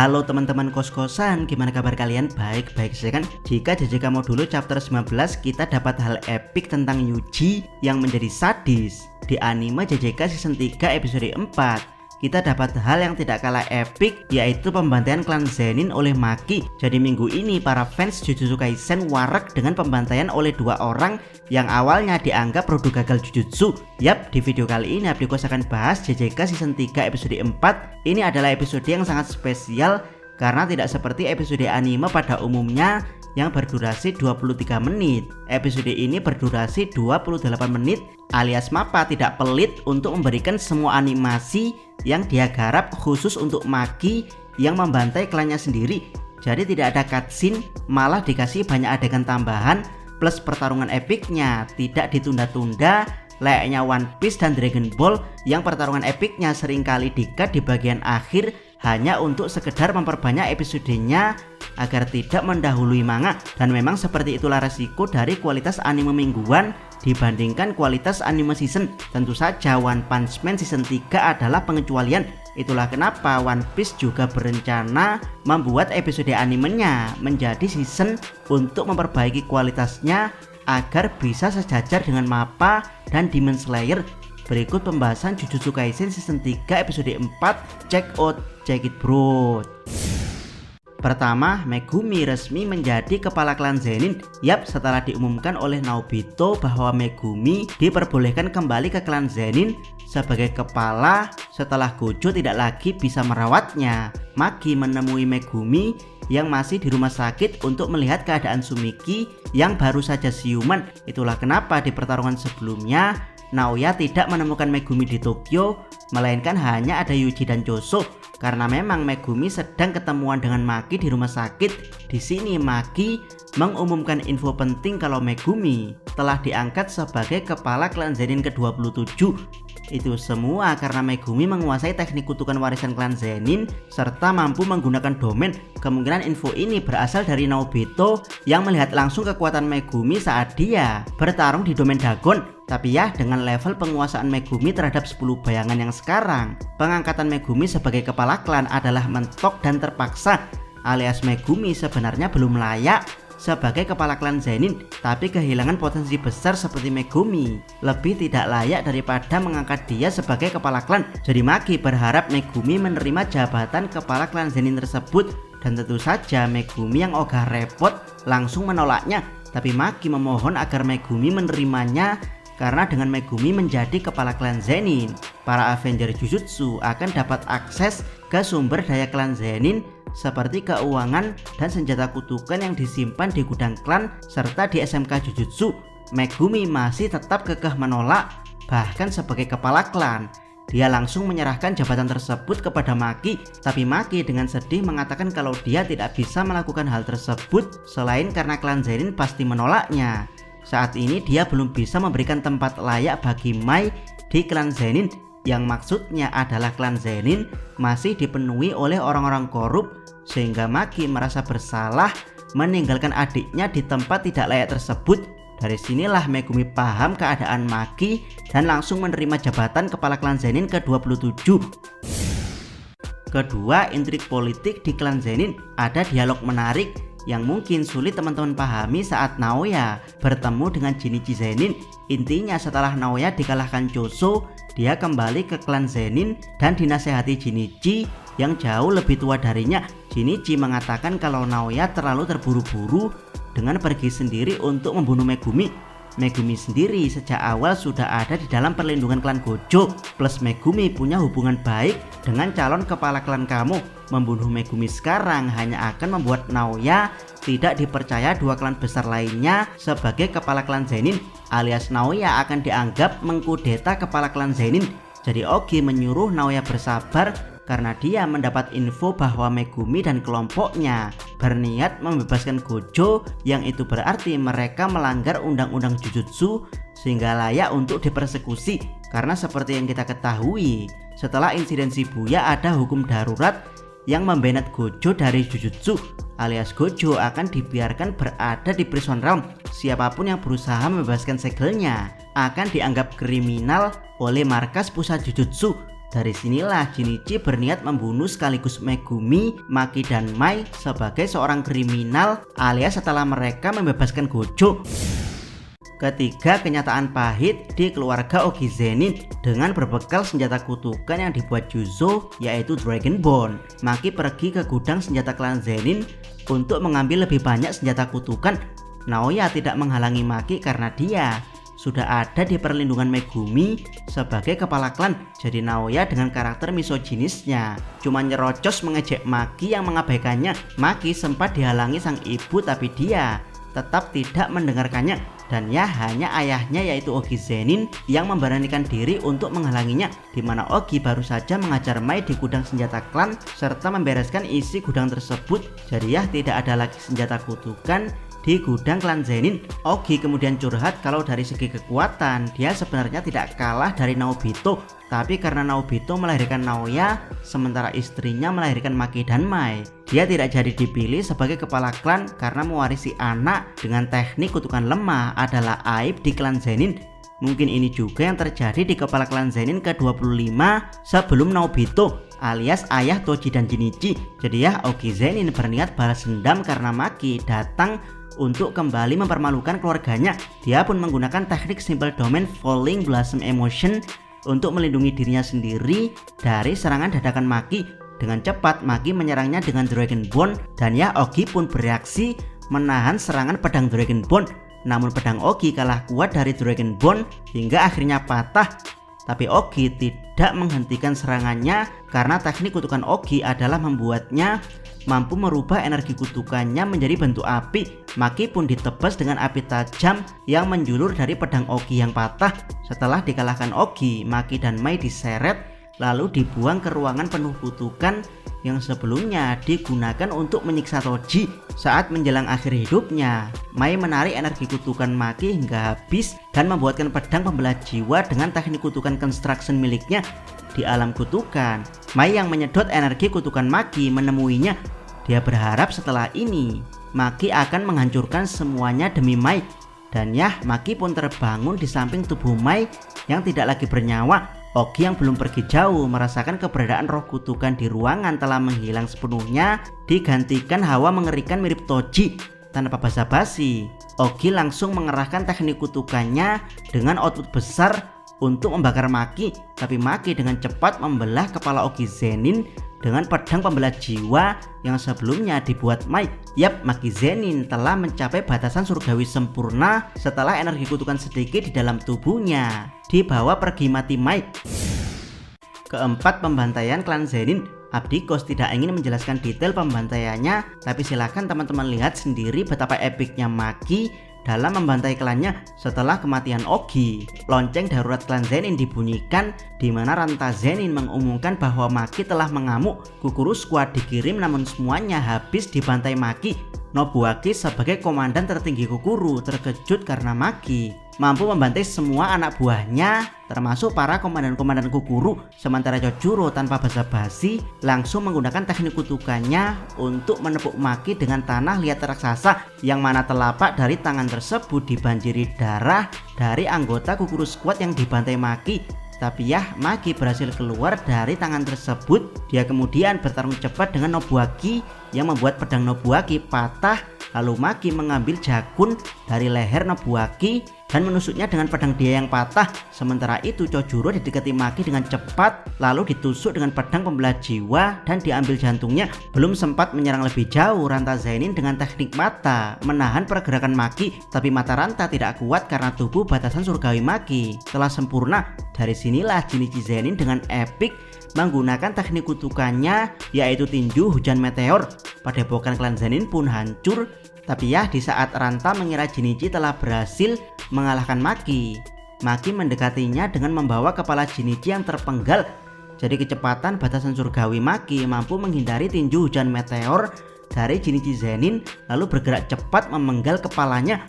Halo teman-teman kos-kosan, gimana kabar kalian? Baik-baik saja kan? Jika JJK Modulo chapter 19 kita dapat hal epik tentang Yuji yang menjadi sadis. Di anime JJK season 3 episode 4 kita dapat hal yang tidak kalah epik, yaitu pembantaian klan Zenin oleh Maki. Jadi minggu ini para fans Jujutsu Kaisen warak dengan pembantaian oleh dua orang yang awalnya dianggap produk gagal Jujutsu. Yap, di video kali ini Abdikos akan bahas JJK season 3 episode 4. Ini adalah episode yang sangat spesial karena tidak seperti episode anime pada umumnya yang berdurasi 23 menit. Episode ini berdurasi 28 menit alias Mappa tidak pelit untuk memberikan semua animasi yang dia garap khusus untuk Maki yang membantai klannya sendiri. Jadi tidak ada cutscene, malah dikasih banyak adegan tambahan plus pertarungan epiknya tidak ditunda-tunda layaknya One Piece dan Dragon Ball yang pertarungan epiknya seringkali di-cut di bagian akhir hanya untuk sekedar memperbanyak episodenya agar tidak mendahului manga. Dan memang seperti itulah resiko dari kualitas anime mingguan dibandingkan kualitas anime season. Tentu saja One Punch Man season 3 adalah pengecualian. Itulah kenapa One Piece juga berencana membuat episode animenya menjadi season untuk memperbaiki kualitasnya agar bisa sejajar dengan Mappa dan Demon Slayer. Berikut pembahasan Jujutsu Kaisen season 3 episode 4. Check it bro. Pertama, Megumi resmi menjadi kepala klan Zenin. Yap, setelah diumumkan oleh Naobito bahwa Megumi diperbolehkan kembali ke klan Zenin sebagai kepala setelah Gojo tidak lagi bisa merawatnya. Maki menemui Megumi yang masih di rumah sakit untuk melihat keadaan Sumiki yang baru saja siuman. Itulah kenapa di pertarungan sebelumnya Naoya tidak menemukan Megumi di Tokyo, melainkan hanya ada Yuji dan Choso. Karena memang Megumi sedang ketemuan dengan Maki di rumah sakit. Di sini Maki mengumumkan info penting kalau Megumi telah diangkat sebagai kepala klan Zenin ke-27. Itu semua karena Megumi menguasai teknik kutukan warisan klan Zenin serta mampu menggunakan domain. Kemungkinan info ini berasal dari Naobito yang melihat langsung kekuatan Megumi saat dia bertarung di domain Dagon. Tapi ya, dengan level penguasaan Megumi terhadap 10 bayangan yang sekarang, pengangkatan Megumi sebagai kepala klan adalah mentok dan terpaksa, alias Megumi sebenarnya belum layak sebagai kepala klan Zenin, tapi kehilangan potensi besar seperti Megumi lebih tidak layak daripada mengangkat dia sebagai kepala klan. Jadi Maki berharap Megumi menerima jabatan kepala klan Zenin tersebut, dan tentu saja Megumi yang ogah repot langsung menolaknya. Tapi Maki memohon agar Megumi menerimanya karena dengan Megumi menjadi kepala klan Zenin, para Avenger Jujutsu akan dapat akses ke sumber daya klan Zenin seperti keuangan dan senjata kutukan yang disimpan di gudang klan serta di SMK Jujutsu. Megumi masih tetap kekeh menolak, bahkan sebagai kepala klan dia langsung menyerahkan jabatan tersebut kepada Maki. Tapi Maki dengan sedih mengatakan kalau dia tidak bisa melakukan hal tersebut selain karena klan Zenin pasti menolaknya. Saat ini dia belum bisa memberikan tempat layak bagi Mai di klan Zenin, yang maksudnya adalah klan Zenin masih dipenuhi oleh orang-orang korup, sehingga Maki merasa bersalah meninggalkan adiknya di tempat tidak layak tersebut. Dari sinilah Megumi paham keadaan Maki dan langsung menerima jabatan kepala klan Zenin ke-27. Kedua, intrik politik di klan Zenin. Ada dialog menarik yang mungkin sulit teman-teman pahami saat Naoya bertemu dengan Shinichi Zenin. Intinya setelah Naoya dikalahkan Choso, dia kembali ke klan Zenin dan dinasehati Shinichi yang jauh lebih tua darinya. Shinichi mengatakan kalau Naoya terlalu terburu-buru dengan pergi sendiri untuk membunuh Megumi. Megumi sendiri sejak awal sudah ada di dalam perlindungan klan Gojo, plus Megumi punya hubungan baik dengan calon kepala klan kamu. Membunuh Megumi sekarang hanya akan membuat Naoya tidak dipercaya dua klan besar lainnya sebagai kepala klan Zenin, alias Naoya akan dianggap mengkudeta kepala klan Zenin. Jadi Ogi menyuruh Naoya bersabar karena dia mendapat info bahwa Megumi dan kelompoknya berniat membebaskan Gojo, yang itu berarti mereka melanggar undang-undang Jujutsu sehingga layak untuk dipersekusi. Karena seperti yang kita ketahui, setelah insiden Shibuya ada hukum darurat yang membanet Gojo dari Jujutsu, alias Gojo akan dibiarkan berada di Prison Realm. Siapapun yang berusaha membebaskan segelnya akan dianggap kriminal oleh markas pusat Jujutsu. Dari sinilah Shinichi berniat membunuh sekaligus Megumi, Maki, dan Mai sebagai seorang kriminal alias setelah mereka membebaskan Gojo. Ketiga, kenyataan pahit di keluarga Ogi Zenin. Dengan berbekal senjata kutukan yang dibuat Juzo yaitu Dragon Bone, Maki pergi ke gudang senjata klan Zenin untuk mengambil lebih banyak senjata kutukan. Naoya tidak menghalangi Maki karena dia sudah ada di perlindungan Megumi sebagai kepala klan. Jadi Naoya dengan karakter misoginisnya cuma nyerocos mengejek Maki yang mengabaikannya. Maki sempat dihalangi sang ibu tapi dia tetap tidak mendengarkannya, dan ya hanya ayahnya yaitu Ogi Zenin yang memberanikan diri untuk menghalanginya, dimana Ogi baru saja mengajar Mai di gudang senjata klan serta membereskan isi gudang tersebut. Jadi ya tidak ada lagi senjata kutukan di gudang klan Zenin. Ogi kemudian curhat kalau dari segi kekuatan dia sebenarnya tidak kalah dari Naobito, tapi karena Naobito melahirkan Naoya sementara istrinya melahirkan Maki dan Mai, dia tidak jadi dipilih sebagai kepala klan karena mewarisi anak dengan teknik kutukan lemah adalah aib di klan Zenin. Mungkin ini juga yang terjadi di kepala klan Zenin ke-25 sebelum Naobito alias ayah Toji dan Shinichi. Jadi ya Ogi Zenin berniat balas dendam karena Maki datang untuk kembali mempermalukan keluarganya. Dia pun menggunakan teknik Simple Domain Falling Blossom Emotion untuk melindungi dirinya sendiri dari serangan dadakan Maki. Dengan cepat Maki menyerangnya dengan Dragon Bone, dan ya Ogi pun bereaksi menahan serangan pedang Dragon Bone. Namun pedang Ogi kalah kuat dari Dragon Bone hingga akhirnya patah. Tapi Ogi tidak menghentikan serangannya karena teknik kutukan Ogi adalah membuatnya mampu merubah energi kutukannya menjadi bentuk api. Maki pun ditebas dengan api tajam yang menjulur dari pedang Ogi yang patah. Setelah dikalahkan Ogi, Maki dan Mai diseret lalu dibuang ke ruangan penuh kutukan yang sebelumnya digunakan untuk menyiksa Toji. Saat menjelang akhir hidupnya, Mai menarik energi kutukan Maki hingga habis dan membuatkan pedang pembelah jiwa dengan teknik kutukan construction miliknya. Di alam kutukan, Mai yang menyedot energi kutukan Maki menemuinya. Dia berharap setelah ini Maki akan menghancurkan semuanya demi Mai. Dan ya Maki pun terbangun di samping tubuh Mai yang tidak lagi bernyawa. Ogi yang belum pergi jauh merasakan keberadaan roh kutukan di ruangan telah menghilang sepenuhnya, digantikan hawa mengerikan mirip Toji. Tanpa basa-basi, Ogi langsung mengerahkan teknik kutukannya dengan output besar untuk membakar Maki. Tapi Maki dengan cepat membelah kepala Ogi Zenin dengan pedang pembelah jiwa yang sebelumnya dibuat Mai. Yap, Maki Zenin telah mencapai batasan surgawi sempurna setelah energi kutukan sedikit di dalam tubuhnya dibawa pergi mati Mai. Keempat, pembantaian klan Zenin. Abdikos tidak ingin menjelaskan detail pembantaiannya, tapi silakan teman-teman lihat sendiri betapa epicnya Maki dalam membantai klannya setelah kematian Ogi. Lonceng darurat klan Zenin dibunyikan di mana Ranta Zenin mengumumkan bahwa Maki telah mengamuk. Kukuru Squad dikirim namun semuanya habis dibantai Maki. Nobuaki sebagai komandan tertinggi Kukuru terkejut karena Maki mampu membantai semua anak buahnya termasuk para komandan-komandan Kukuru. Sementara Chojuro tanpa basa-basi langsung menggunakan teknik kutukannya untuk menepuk Maki dengan tanah liat raksasa, yang mana telapak dari tangan tersebut dibanjiri darah dari anggota Kukuru Squad yang dibantai Maki. Tapi ya Maki berhasil keluar dari tangan tersebut. Dia kemudian bertarung cepat dengan Nobuaki yang membuat pedang Nobuaki patah. Lalu Maki mengambil jakun dari leher Nobuaki dan menusuknya dengan pedang dia yang patah. Sementara itu Chojuro didekati Maki dengan cepat lalu ditusuk dengan pedang pembelah jiwa dan diambil jantungnya. Belum sempat menyerang lebih jauh, Ranta Zenin dengan teknik mata menahan pergerakan Maki. Tapi mata Ranta tidak kuat karena tubuh batasan surgawi Maki telah sempurna. Dari sinilah Shinichi Zenin dengan epic menggunakan teknik kutukannya yaitu tinju hujan meteor. Padepokan klan Zenin pun hancur. Tapi ya di saat Ranta mengira Shinichi telah berhasil mengalahkan Maki, Maki mendekatinya dengan membawa kepala Shinichi yang terpenggal. Jadi kecepatan batasan surgawi Maki mampu menghindari tinju hujan meteor dari Shinichi Zenin lalu bergerak cepat memenggal kepalanya.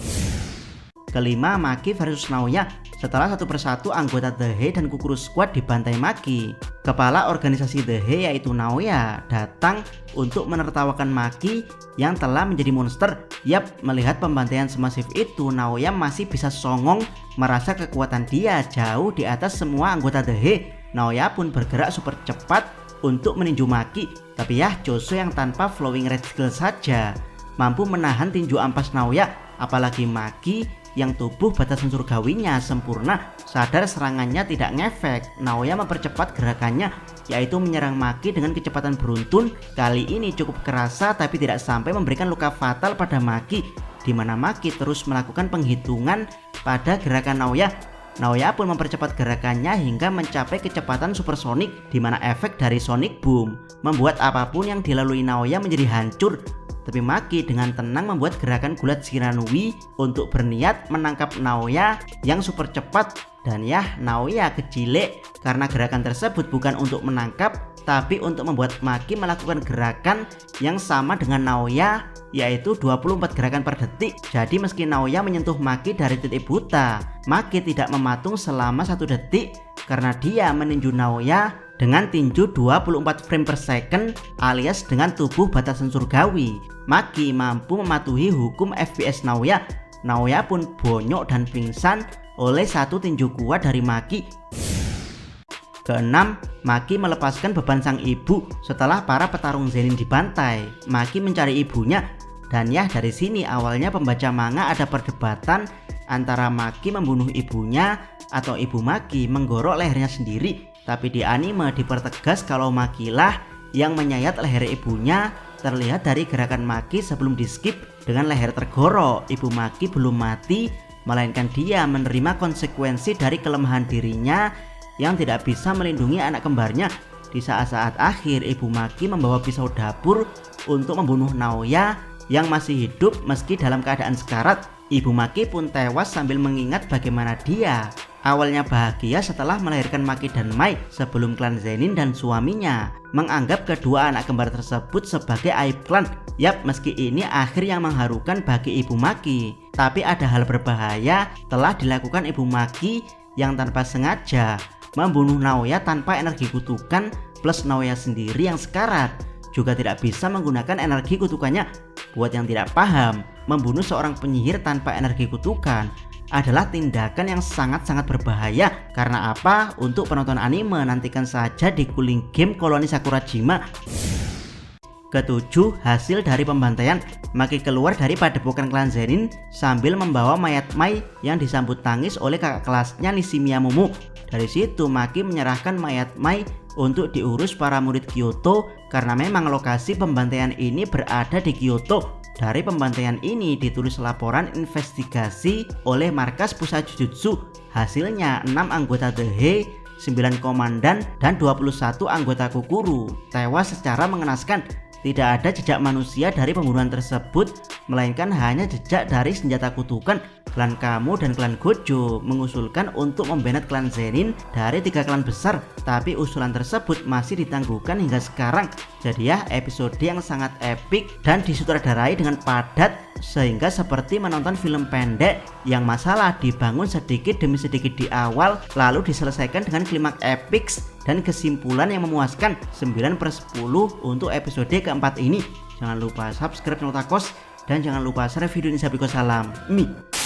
Kelima, Maki versus Naoya. Setelah satu persatu anggota The He dan Kukuru Squad dibantai Maki, kepala organisasi The He yaitu Naoya datang untuk menertawakan Maki yang telah menjadi monster. Yap, melihat pembantaian semasif itu, Naoya masih bisa songong merasa kekuatan dia jauh di atas semua anggota The He. Naoya pun bergerak super cepat untuk meninju Maki. Tapi ya, Choso yang tanpa flowing red skill saja mampu menahan tinju ampas Naoya. Apalagi Maki yang tubuh batasan surgawinya sempurna, sadar serangannya tidak ngefek. Naoya mempercepat gerakannya, yaitu menyerang Maki dengan kecepatan beruntun. Kali ini cukup kerasa tapi tidak sampai memberikan luka fatal pada Maki, di mana Maki terus melakukan penghitungan pada gerakan Naoya. Naoya pun mempercepat gerakannya hingga mencapai kecepatan supersonik, di mana efek dari Sonic Boom membuat apapun yang dilalui Naoya menjadi hancur. Tapi Maki dengan tenang membuat gerakan gulat Shiranui untuk berniat menangkap Naoya yang super cepat. Dan ya, Naoya kecilek karena gerakan tersebut bukan untuk menangkap, tapi untuk membuat Maki melakukan gerakan yang sama dengan Naoya, yaitu 24 gerakan per detik. Jadi meski Naoya menyentuh Maki dari titik buta, Maki tidak mematung selama 1 detik karena dia meninju Naoya dengan tinju 24 frame per second alias dengan tubuh batasan surgawi. Maki mampu mematuhi hukum FPS Naoya. Naoya pun bonyok dan pingsan oleh satu tinju kuat dari Maki. Keenam, Maki melepaskan beban sang ibu setelah para petarung Zenin dibantai. Maki mencari ibunya, dan ya dari sini awalnya pembaca manga ada perdebatan antara Maki membunuh ibunya atau ibu Maki menggorok lehernya sendiri. Tapi di anime dipertegas kalau Maki lah yang menyayat leher ibunya. Terlihat dari gerakan Maki sebelum di skip dengan leher tergorok. Ibu Maki belum mati, melainkan dia menerima konsekuensi dari kelemahan dirinya yang tidak bisa melindungi anak kembarnya. Di saat-saat akhir, ibu Maki membawa pisau dapur untuk membunuh Naoya yang masih hidup meski dalam keadaan sekarat. Ibu Maki pun tewas sambil mengingat bagaimana dia awalnya bahagia setelah melahirkan Maki dan Mai sebelum klan Zenin dan suaminya menganggap kedua anak kembar tersebut sebagai aib klan. Yap, meski ini akhir yang mengharukan bagi ibu Maki, tapi ada hal berbahaya telah dilakukan ibu Maki yang tanpa sengaja membunuh Naoya tanpa energi kutukan, plus Naoya sendiri yang sekarat juga tidak bisa menggunakan energi kutukannya. Buat yang tidak paham, membunuh seorang penyihir tanpa energi kutukan adalah tindakan yang sangat-sangat berbahaya. Karena apa? Untuk penonton anime, nantikan saja di Cooling Game Koloni Sakurajima. Ketujuh, hasil dari pembantaian. Maki keluar dari padepokan klan Zenin sambil membawa mayat Mai yang disambut tangis oleh kakak kelasnya Nishimiya Momo. Dari situ Maki menyerahkan mayat Mai untuk diurus para murid Kyoto karena memang lokasi pembantaian ini berada di Kyoto. Dari pembantaian ini ditulis laporan investigasi oleh markas pusat Jujutsu. Hasilnya 6 anggota The Hei, 9 komandan, dan 21 anggota Kukuru tewas secara mengenaskan. Tidak ada jejak manusia dari pembunuhan tersebut, melainkan hanya jejak dari senjata kutukan. Klan Kamo dan klan Gojo mengusulkan untuk membanet klan Zenin dari 3 klan besar, tapi usulan tersebut masih ditangguhkan hingga sekarang. Jadi ya, episode yang sangat epik dan disutradarai dengan padat, sehingga seperti menonton film pendek yang masalah dibangun sedikit demi sedikit di awal, lalu diselesaikan dengan klimaks epik dan kesimpulan yang memuaskan. 9/10 untuk episode keempat ini. Jangan lupa subscribe Notakos dan jangan lupa share video ini. Salam Mi.